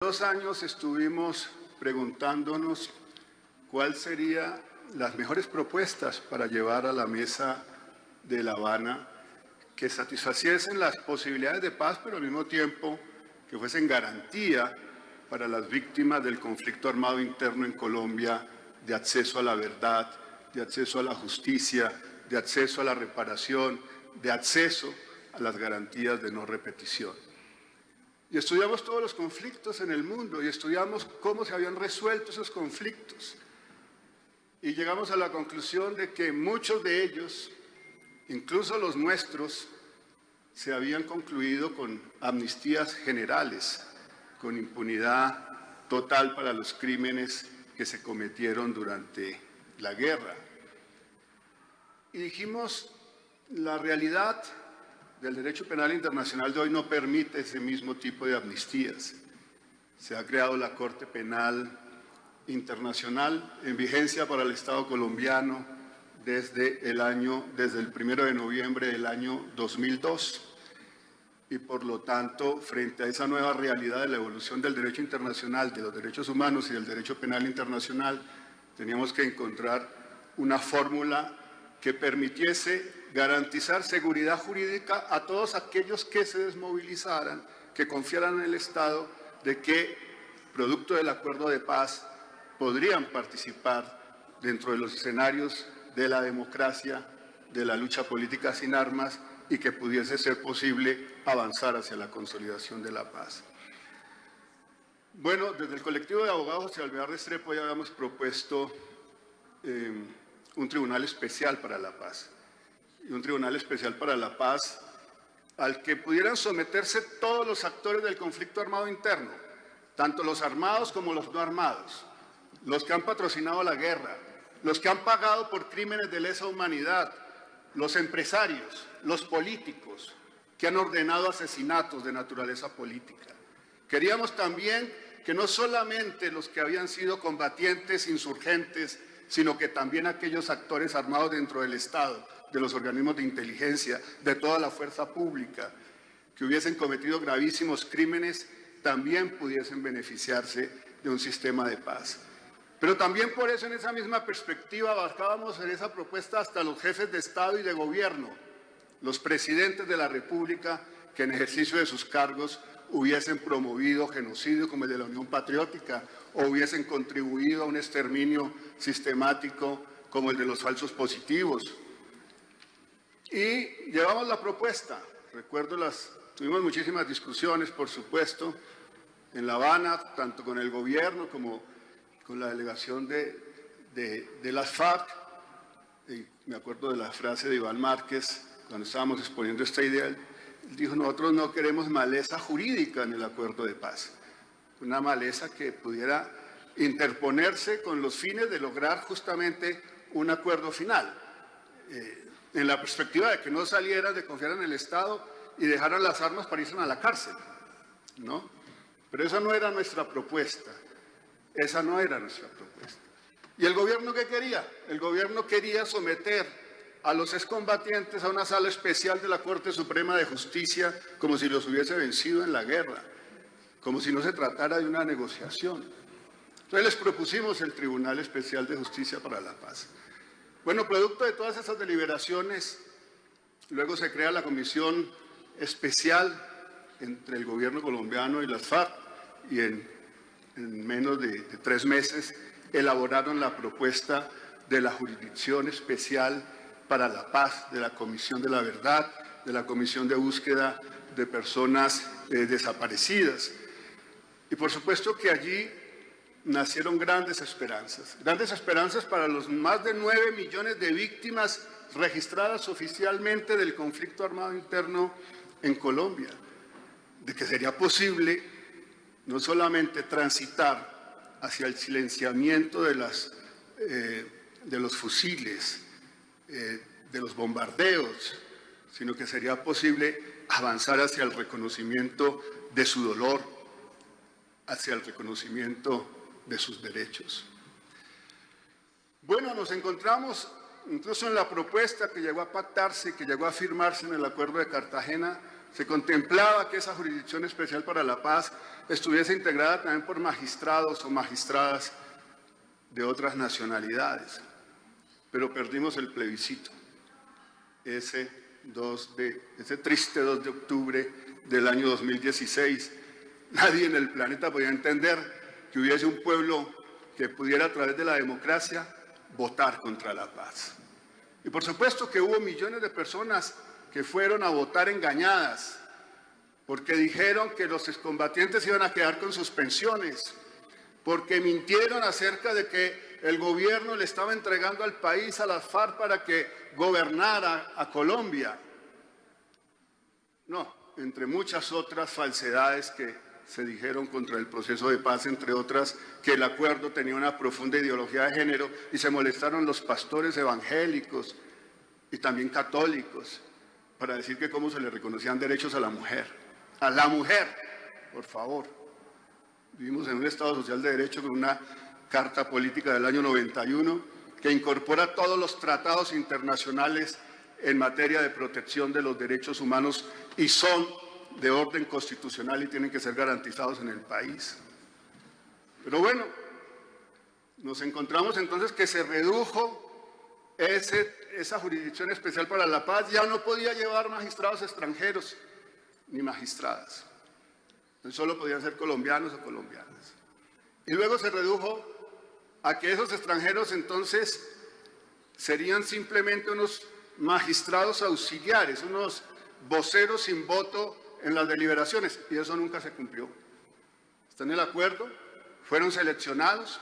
2 años estuvimos preguntándonos cuál serían las mejores propuestas para llevar a la mesa de La Habana que satisfaciesen las posibilidades de paz, pero al mismo tiempo que fuesen garantía para las víctimas del conflicto armado interno en Colombia de acceso a la verdad, de acceso a la justicia, de acceso a la reparación, de acceso a las garantías de no repetición. Y estudiamos todos los conflictos en el mundo y estudiamos cómo se habían resuelto esos conflictos. Y llegamos a la conclusión de que muchos de ellos, incluso los nuestros, se habían concluido con amnistías generales, con impunidad total para los crímenes que se cometieron durante la guerra. Y dijimos, la realidad del derecho penal internacional de hoy no permite ese mismo tipo de amnistías. Se ha creado la Corte Penal Internacional en vigencia para el Estado colombiano desde el 1 de noviembre del año 2002. Y por lo tanto, frente a esa nueva realidad de la evolución del derecho internacional, de los derechos humanos y del derecho penal internacional, teníamos que encontrar una fórmula que permitiese garantizar seguridad jurídica a todos aquellos que se desmovilizaran, que confiaran en el Estado de que, producto del acuerdo de paz, podrían participar dentro de los escenarios de la democracia, de la lucha política sin armas y que pudiese ser posible avanzar hacia la consolidación de la paz. Bueno, desde el colectivo de abogados José Alvear Restrepo ya habíamos propuesto un tribunal especial para la paz. Y un tribunal especial para la paz al que pudieran someterse todos los actores del conflicto armado interno, tanto los armados como los no armados, los que han patrocinado la guerra, los que han pagado por crímenes de lesa humanidad, los empresarios, los políticos que han ordenado asesinatos de naturaleza política. Queríamos también que no solamente los que habían sido combatientes, insurgentes, sino que también aquellos actores armados dentro del Estado, de los organismos de inteligencia, de toda la fuerza pública, que hubiesen cometido gravísimos crímenes, también pudiesen beneficiarse de un sistema de paz. Pero también por eso en esa misma perspectiva abarcábamos en esa propuesta hasta los jefes de Estado y de gobierno, los presidentes de la República que en ejercicio de sus cargos hubiesen promovido genocidio como el de la Unión Patriótica o hubiesen contribuido a un exterminio sistemático como el de los falsos positivos. Y llevamos la propuesta, recuerdo tuvimos muchísimas discusiones, por supuesto, en La Habana, tanto con el gobierno como con la delegación de las FARC. Y me acuerdo de la frase de Iván Márquez, cuando estábamos exponiendo esta idea, él dijo, nosotros no queremos maleza jurídica en el acuerdo de paz, una maleza que pudiera interponerse con los fines de lograr justamente un acuerdo final, en la perspectiva de que no salieran de confiar en el Estado y dejaran las armas para irse a la cárcel, ¿no? Pero esa no era nuestra propuesta, esa no era nuestra propuesta. ¿Y el gobierno qué quería? El gobierno quería someter a los excombatientes a una sala especial de la Corte Suprema de Justicia como si los hubiese vencido en la guerra, como si no se tratara de una negociación. Entonces les propusimos el Tribunal Especial de Justicia para la Paz. Bueno, producto de todas esas deliberaciones, luego se crea la comisión especial entre el gobierno colombiano y las FARC y en menos de 3 meses elaboraron la propuesta de la Jurisdicción Especial para la Paz, de la Comisión de la Verdad, de la Comisión de Búsqueda de Personas Desaparecidas. Y por supuesto que allí nacieron grandes esperanzas para los más de 9 millones de víctimas registradas oficialmente del conflicto armado interno en Colombia, de que sería posible no solamente transitar hacia el silenciamiento de los fusiles, de los bombardeos, sino que sería posible avanzar hacia el reconocimiento de su dolor, hacia el reconocimiento de sus derechos. Bueno, nos encontramos incluso en la propuesta que llegó a pactarse, que llegó a firmarse en el Acuerdo de Cartagena, se contemplaba que esa Jurisdicción Especial para la Paz estuviese integrada también por magistrados o magistradas de otras nacionalidades. Pero perdimos el plebiscito, ese triste 2 de octubre del año 2016. Nadie en el planeta podía entender que hubiese un pueblo que pudiera a través de la democracia votar contra la paz. Y por supuesto que hubo millones de personas que fueron a votar engañadas, porque dijeron que los excombatientes iban a quedar con sus pensiones, porque mintieron acerca de que el gobierno le estaba entregando al país a las FARC para que gobernara a Colombia. No, entre muchas otras falsedades que se dijeron contra el proceso de paz, entre otras que el acuerdo tenía una profunda ideología de género, y se molestaron los pastores evangélicos y también católicos para decir que cómo se le reconocían derechos a la mujer. A la mujer, por favor. Vivimos en un Estado social de derecho con una Carta Política del año 91 que incorpora todos los tratados internacionales en materia de protección de los derechos humanos y son de orden constitucional y tienen que ser garantizados en el país. Pero bueno, nos encontramos entonces que se redujo esa Jurisdicción Especial para la Paz, ya no podía llevar magistrados extranjeros ni magistradas. Solo podían ser colombianos o colombianas. Y luego se redujo a que esos extranjeros entonces serían simplemente unos magistrados auxiliares, unos voceros sin voto en las deliberaciones, y eso nunca se cumplió. Está en el acuerdo, fueron seleccionados,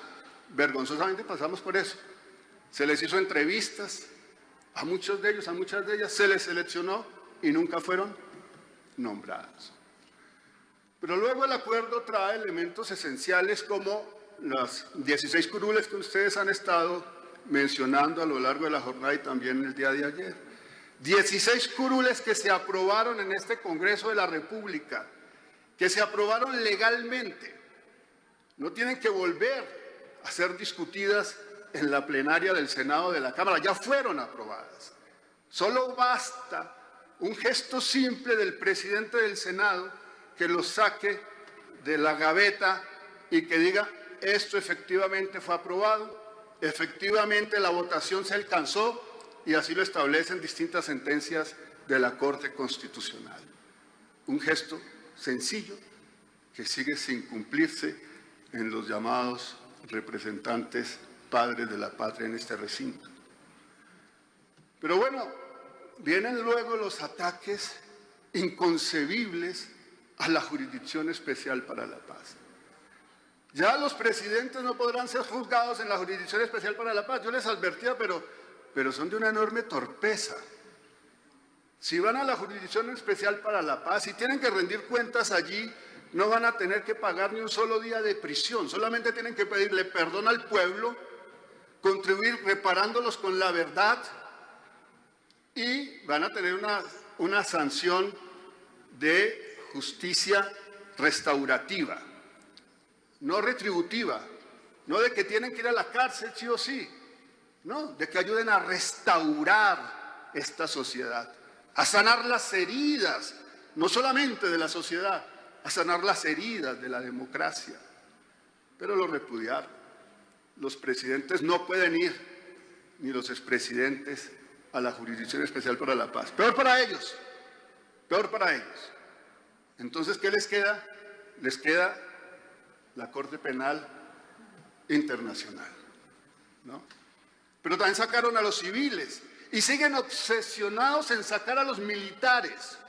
vergonzosamente pasamos por eso. Se les hizo entrevistas a muchos de ellos, a muchas de ellas, se les seleccionó y nunca fueron nombrados. Pero luego el acuerdo trae elementos esenciales como las 16 curules que ustedes han estado mencionando a lo largo de la jornada y también el día de ayer. 16 curules que se aprobaron en este Congreso de la República, que se aprobaron legalmente. No tienen que volver a ser discutidas en la plenaria del Senado de la Cámara, ya fueron aprobadas. Solo basta un gesto simple del presidente del Senado que los saque de la gaveta y que diga, esto efectivamente fue aprobado, efectivamente la votación se alcanzó y así lo establecen distintas sentencias de la Corte Constitucional. Un gesto sencillo que sigue sin cumplirse en los llamados representantes padres de la patria en este recinto. Pero bueno, vienen luego los ataques inconcebibles a la Jurisdicción Especial para la Paz. Ya los presidentes no podrán ser juzgados en la Jurisdicción Especial para la Paz. Yo les advertía, pero son de una enorme torpeza. Si van a la Jurisdicción Especial para la Paz y tienen que rendir cuentas allí, no van a tener que pagar ni un solo día de prisión. Solamente tienen que pedirle perdón al pueblo, contribuir reparándolos con la verdad y van a tener una sanción de justicia restaurativa, no retributiva, no de que tienen que ir a la cárcel sí o sí, no, de que ayuden a restaurar esta sociedad, a sanar las heridas, no solamente de la sociedad, a sanar las heridas de la democracia. Pero lo repudiaron. Los presidentes no pueden ir, ni los expresidentes, a la Jurisdicción Especial para la Paz. Peor para ellos, peor para ellos. Entonces, ¿qué les queda? Les queda la Corte Penal Internacional, ¿no? Pero también sacaron a los civiles y siguen obsesionados en sacar a los militares,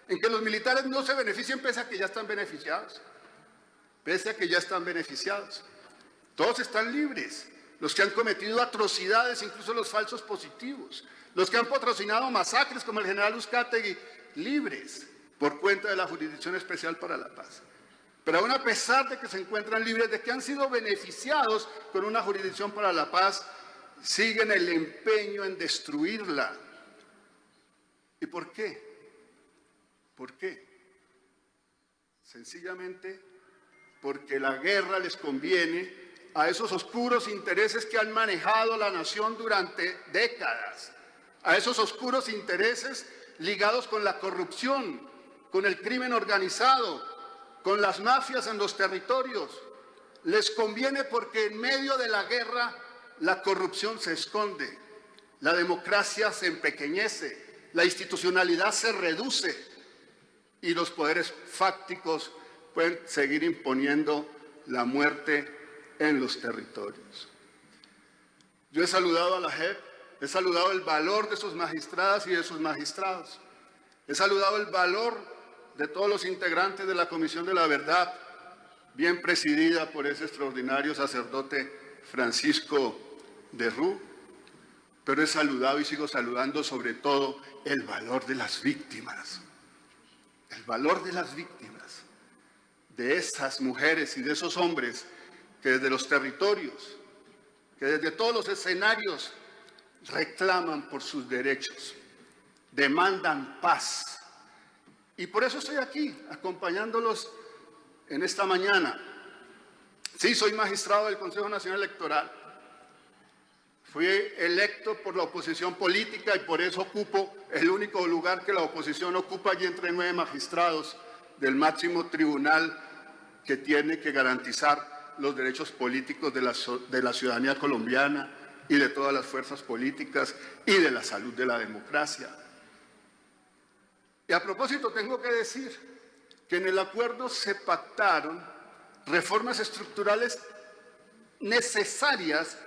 en que los militares no se beneficien pese a que ya están beneficiados, pese a que ya están beneficiados. Todos están libres, los que han cometido atrocidades, incluso los falsos positivos, los que han patrocinado masacres como el general Uzcategui, libres por cuenta de la Jurisdicción Especial para la Paz. Pero aún a pesar de que se encuentran libres, de que han sido beneficiados con una Jurisdicción para la Paz, siguen el empeño en destruirla. ¿Y por qué? ¿Por qué? Sencillamente porque la guerra les conviene a esos oscuros intereses que han manejado la nación durante décadas, a esos oscuros intereses ligados con la corrupción, con el crimen organizado, con las mafias en los territorios. Les conviene porque en medio de la guerra la corrupción se esconde, la democracia se empequeñece, la institucionalidad se reduce y los poderes fácticos pueden seguir imponiendo la muerte en los territorios. Yo he saludado a la JEP, he saludado el valor de sus magistradas y de sus magistrados. He saludado el valor de todos los integrantes de la Comisión de la Verdad, bien presidida por ese extraordinario sacerdote Francisco de Rú, pero he saludado y sigo saludando sobre todo el valor de las víctimas. El valor de las víctimas, de esas mujeres y de esos hombres que desde los territorios, que desde todos los escenarios reclaman por sus derechos, demandan paz. Y por eso estoy aquí, acompañándolos en esta mañana. Sí, soy magistrado del Consejo Nacional Electoral. Fui electo por la oposición política y por eso ocupo el único lugar que la oposición ocupa allí entre 9 magistrados del máximo tribunal que tiene que garantizar los derechos políticos de la ciudadanía colombiana y de todas las fuerzas políticas y de la salud de la democracia. Y a propósito tengo que decir que en el acuerdo se pactaron reformas estructurales necesarias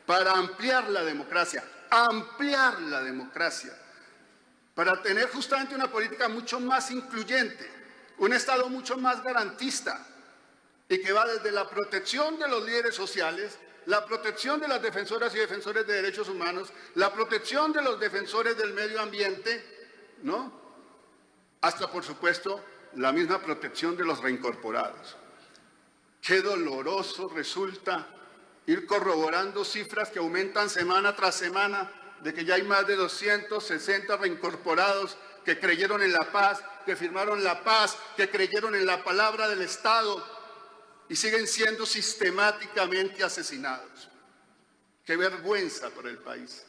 para ampliar la democracia, para tener justamente una política mucho más incluyente, un Estado mucho más garantista y que va desde la protección de los líderes sociales, la protección de las defensoras y defensores de derechos humanos, la protección de los defensores del medio ambiente, ¿no? Hasta, por supuesto, la misma protección de los reincorporados. Qué doloroso resulta ir corroborando cifras que aumentan semana tras semana, de que ya hay más de 260 reincorporados que creyeron en la paz, que firmaron la paz, que creyeron en la palabra del Estado y siguen siendo sistemáticamente asesinados. Qué vergüenza por el país.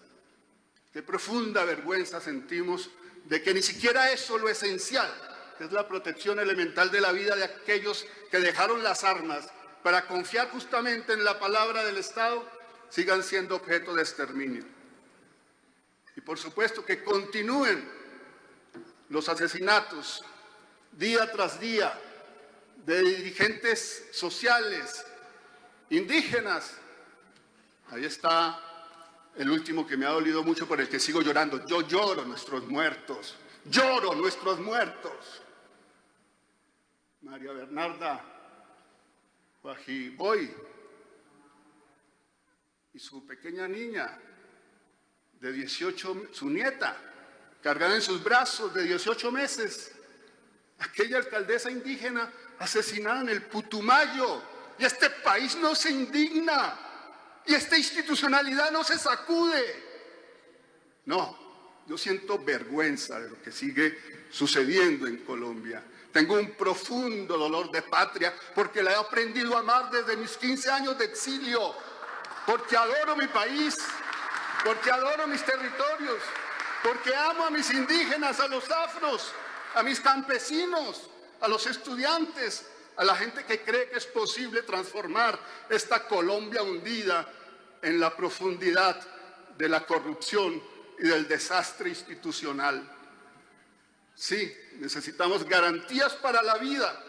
Qué profunda vergüenza sentimos de que ni siquiera eso, lo esencial, que es la protección elemental de la vida de aquellos que dejaron las armas para confiar justamente en la palabra del Estado, sigan siendo objeto de exterminio. Y por supuesto que continúen los asesinatos día tras día de dirigentes sociales, indígenas. Ahí está el último que me ha dolido mucho, por el que sigo llorando. Yo lloro nuestros muertos, lloro nuestros muertos. María Bernarda Guajiboy y su pequeña niña de 18, su nieta, cargada en sus brazos de 18 meses. Aquella alcaldesa indígena asesinada en el Putumayo. Y este país no se indigna. Y esta institucionalidad no se sacude. No, yo siento vergüenza de lo que sigue sucediendo en Colombia. Tengo un profundo dolor de patria porque la he aprendido a amar desde mis 15 años de exilio. Porque adoro mi país, porque adoro mis territorios, porque amo a mis indígenas, a los afros, a mis campesinos, a los estudiantes, a la gente que cree que es posible transformar esta Colombia hundida en la profundidad de la corrupción y del desastre institucional. Sí, necesitamos garantías para la vida.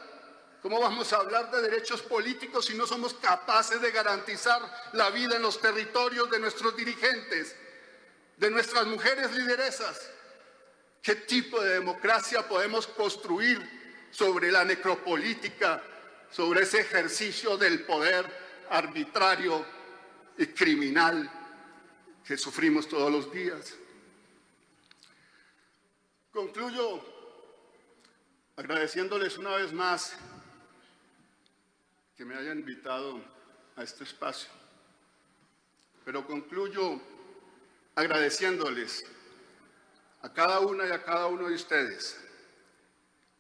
¿Cómo vamos a hablar de derechos políticos si no somos capaces de garantizar la vida en los territorios de nuestros dirigentes, de nuestras mujeres lideresas? ¿Qué tipo de democracia podemos construir sobre la necropolítica, sobre ese ejercicio del poder arbitrario y criminal que sufrimos todos los días? Concluyo agradeciéndoles una vez más que me hayan invitado a este espacio, pero concluyo agradeciéndoles a cada una y a cada uno de ustedes,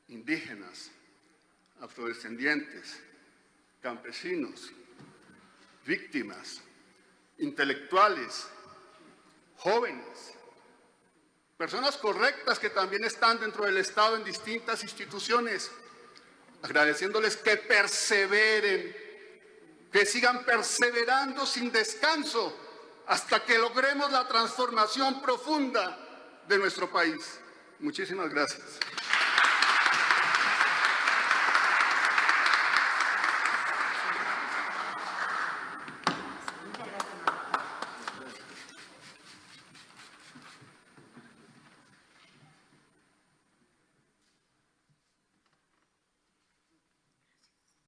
indígenas, afrodescendientes, campesinos, víctimas, intelectuales, jóvenes, personas correctas que también están dentro del Estado en distintas instituciones, agradeciéndoles que perseveren, que sigan perseverando sin descanso hasta que logremos la transformación profunda de nuestro país. Muchísimas gracias.